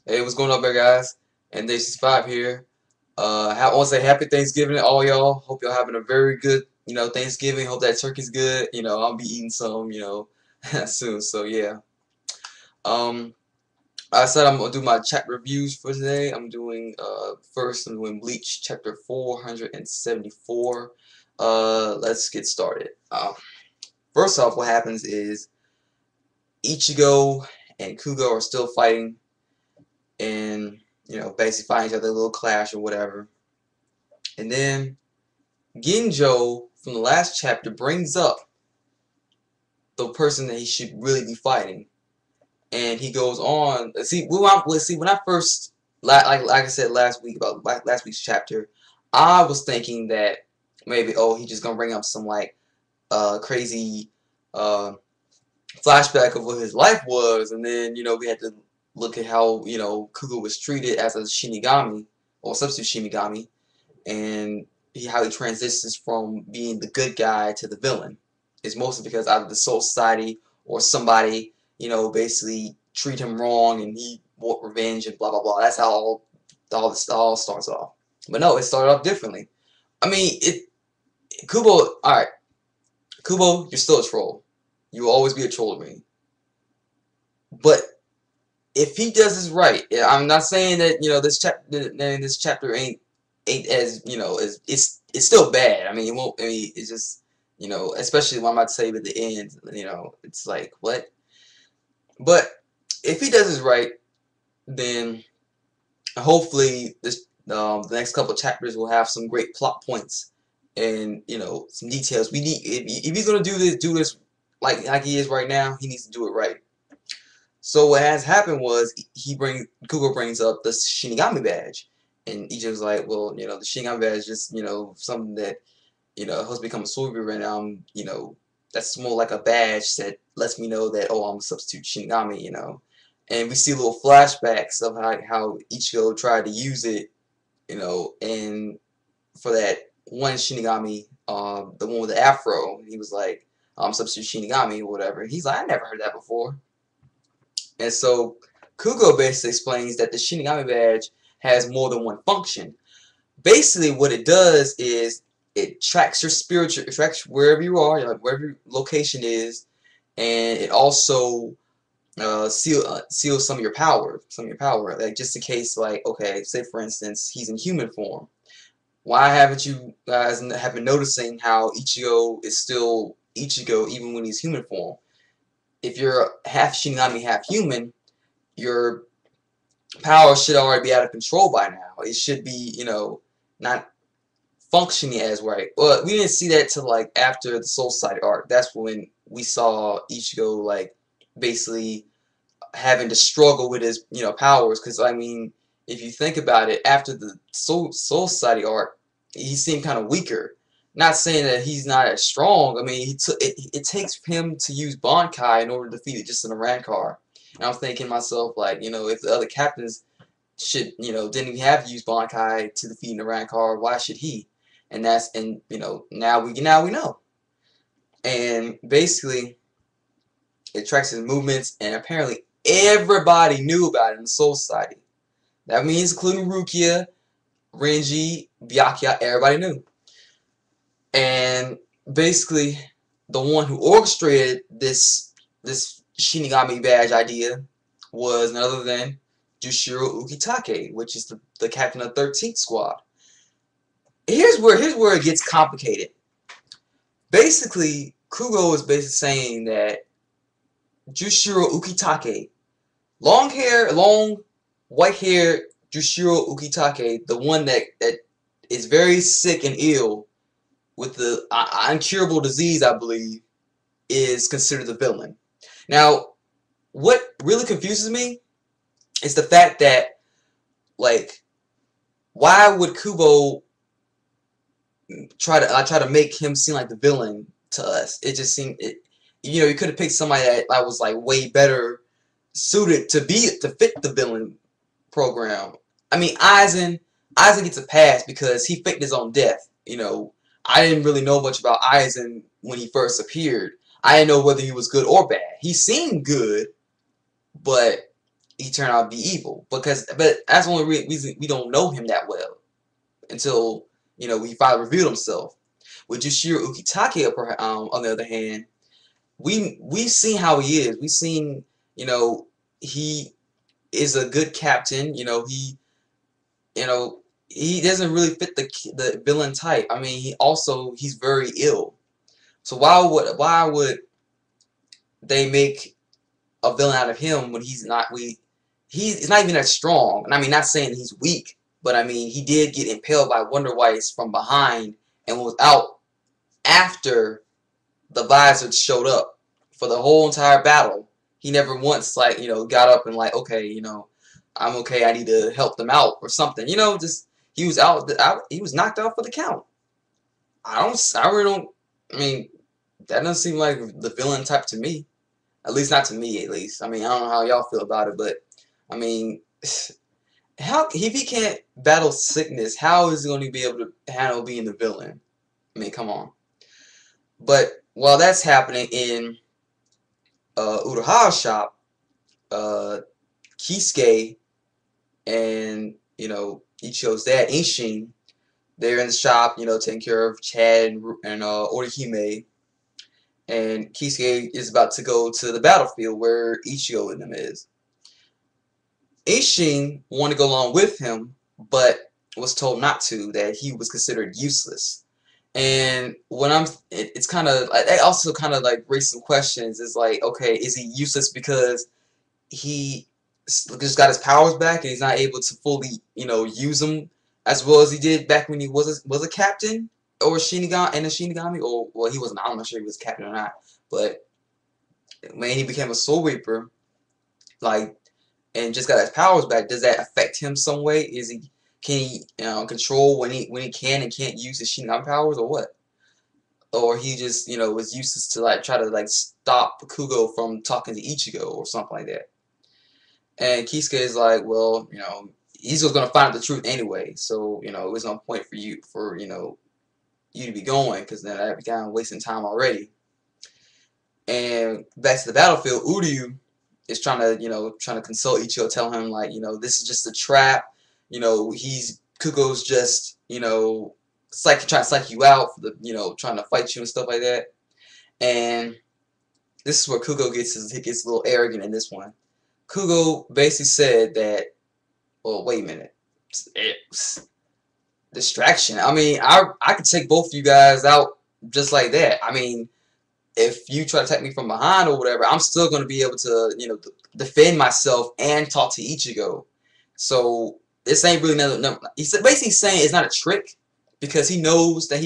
Hey, what's going on there, guys? And Day 65 here. I want to say happy Thanksgiving to all y'all. Hope y'all having a very good, Thanksgiving. Hope that turkey's good. I'll be eating some, soon. So yeah. Um, I said I'm gonna do my chapter reviews for today. First I'm doing Bleach chapter 474. Let's get started. First off, what happens is Ichigo and Kugo are still fighting and basically find each other, a little clash or whatever. And then Ginjo from the last chapter brings up the person that he should really be fighting, and he goes on. When I first, like I said last week about last week's chapter, I was thinking that maybe he just gonna bring up some like crazy uh flashback of what his life was, and then we had to look at how Kugo was treated as a Shinigami or substitute Shinigami, and how he transitions from being the good guy to the villain is mostly because either the Soul Society or somebody, basically treat him wrong and he want revenge and blah blah blah. That's how all this all starts off. But no, it started off differently. I mean, Kubo. All right, Kubo, you're still a troll. You will always be a troll to me. But if he does this right, I'm not saying that this chapter ain't as as it's still bad. I mean, it won't. I mean, it's just especially what I'm about to say at the end. It's like what? But if he does this right, then hopefully the next couple of chapters will have some great plot points and some details. We need if he's gonna do this like he is right now. He needs to do it right. So what has happened was Kugo brings up the Shinigami badge, and Ichigo's like, well, the Shinigami badge is just something that has become a superhero right now. That's more like a badge that lets me know that I'm a substitute Shinigami. And we see little flashbacks of how Ichigo tried to use it, and for that one Shinigami, the one with the afro, he was like, I'm substitute Shinigami or whatever. He's like, I never heard that before. And so Kugo basically explains that the Shinigami badge has more than one function. Basically, what it does is it tracks your spiritual, it tracks wherever you are, like wherever your location is, and it also seals some of your power, like just in case, like okay, say for instance, he's in human form. Why haven't you guys have been noticing how Ichigo is still Ichigo even when he's human form? If you're half Shinigami, half human, your power should already be out of control by now. It should be, not functioning as right. Well, we didn't see that till like after the Soul Society arc. That's when we saw Ichigo like basically having to struggle with his, powers. Because I mean, if you think about it, after the Soul Society arc, he seemed kind of weaker. Not saying that he's not as strong. I mean, it takes him to use Bankai in order to defeat it just in a Rancor. And I'm thinking to myself, like, if the other captains didn't have to use Bankai to defeat the Rancor, why should he? And now we know. And basically, it tracks his movements, and apparently everybody knew about it in the Soul Society. That means including Rukia, Renji, Byakuya, everybody knew. And basically, the one who orchestrated this Shinigami badge idea was none other than Jushiro Ukitake, which is the captain of the 13th Squad. Here's where it gets complicated. Basically, Kugo is basically saying that Jushiro Ukitake, long white hair Jushiro Ukitake, the one that is very sick and ill with the incurable disease, I believe, is considered the villain. Now, what really confuses me is the fact that, like, why would Kubo try to make him seem like the villain to us? It just seemed you could have picked somebody that was like way better suited to fit the villain program. I mean, Aizen gets a pass because he faked his own death. I didn't really know much about Aizen when he first appeared. I didn't know whether he was good or bad. He seemed good, but he turned out to be evil. But that's the only reason we don't know him that well until he finally revealed himself. With Jushiro Ukitake, on the other hand, we've seen how he is. We've seen he is a good captain. You know he doesn't really fit the villain type. I mean, he's very ill. So why would they make a villain out of him when he's not he's not even that strong? And I mean, not saying he's weak, but I mean, he did get impaled by Wonder Whites from behind and was out after the visor showed up for the whole entire battle. He never once got up and okay, I'm okay, I need to help them out or something. Just he was he was knocked out for the count. I really don't. I mean, that doesn't seem like the villain type to me. At least not to me, at least. I mean, I don't know how y'all feel about it, but I mean, how if he can't battle sickness, how is he going to be able to handle being the villain? I mean, come on. But while that's happening in Urahara's shop, Kisuke and Ichigo's dad, Ishin, they're in the shop, taking care of Chad and Orihime. And Kisuke is about to go to the battlefield where Ichigo and them is. Ishin wanted to go along with him, but was told not to, that he was considered useless. And it's kind of, I also kind of raised some questions. It's like, okay, is he useless because he just got his powers back and he's not able to fully, use them as well as he did back when he was a captain or Shinigami and a Shinigami, or well, he wasn't. I'm not sure he was a captain or not, but when he became a Soul Reaper, and just got his powers back, does that affect him some way? Can he control when he can and can't use his Shinigami powers, or what? Or he just was useless to try to stop Kugo from talking to Ichigo or something like that. And Kisuke is like, well, he's just gonna find out the truth anyway. So there's no point for you you to be going, because then I'd be kind of wasting time already. And back to the battlefield, Uryu is trying to console Ichigo, tell him this is just a trap. Kugo's just trying to psych you out for the trying to fight you and stuff like that. And this is where Kugo gets a little arrogant in this one. Kugo basically said that, well, wait a minute, distraction. I mean, I could take both of you guys out just like that. I mean, if you try to attack me from behind or whatever, I'm still going to be able to defend myself and talk to Ichigo. So this ain't really no. He's basically saying it's not a trick, because he knows that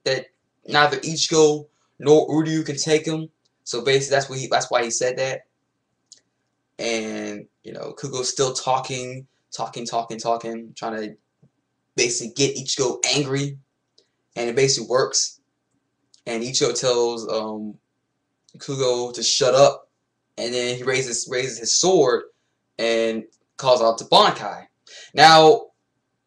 that neither Ichigo nor Uryu can take him. So basically that's why he said that. And Kugo's still talking, trying to basically get Ichigo angry, and it basically works. And Ichigo tells Kugo to shut up, and then he raises his sword and calls out to Bankai. Now,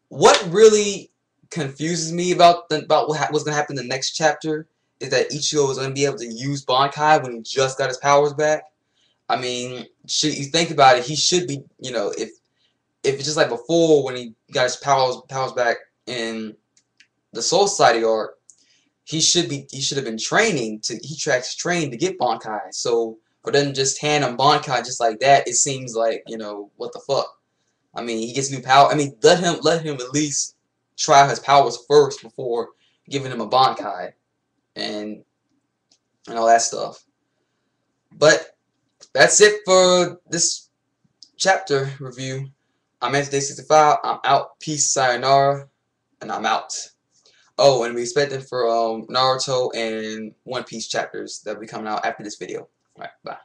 what really confuses me about what's gonna happen in the next chapter is that Ichigo is gonna be able to use Bankai when he just got his powers back. I mean, you think about it, he should be, if it's just like before when he got his powers back in the Soul Society arc, he should have been trained to get Bankai. So for them to just hand him Bankai just like that, it seems like, what the fuck. I mean, he gets new power. I mean, let him at least try his powers first before giving him a Bankai and all that stuff. But that's it for this chapter review. I'm Day65. I'm out. Peace, sayonara, and I'm out. Oh, and we expecting for Naruto and One Piece chapters that'll be coming out after this video. Alright, bye.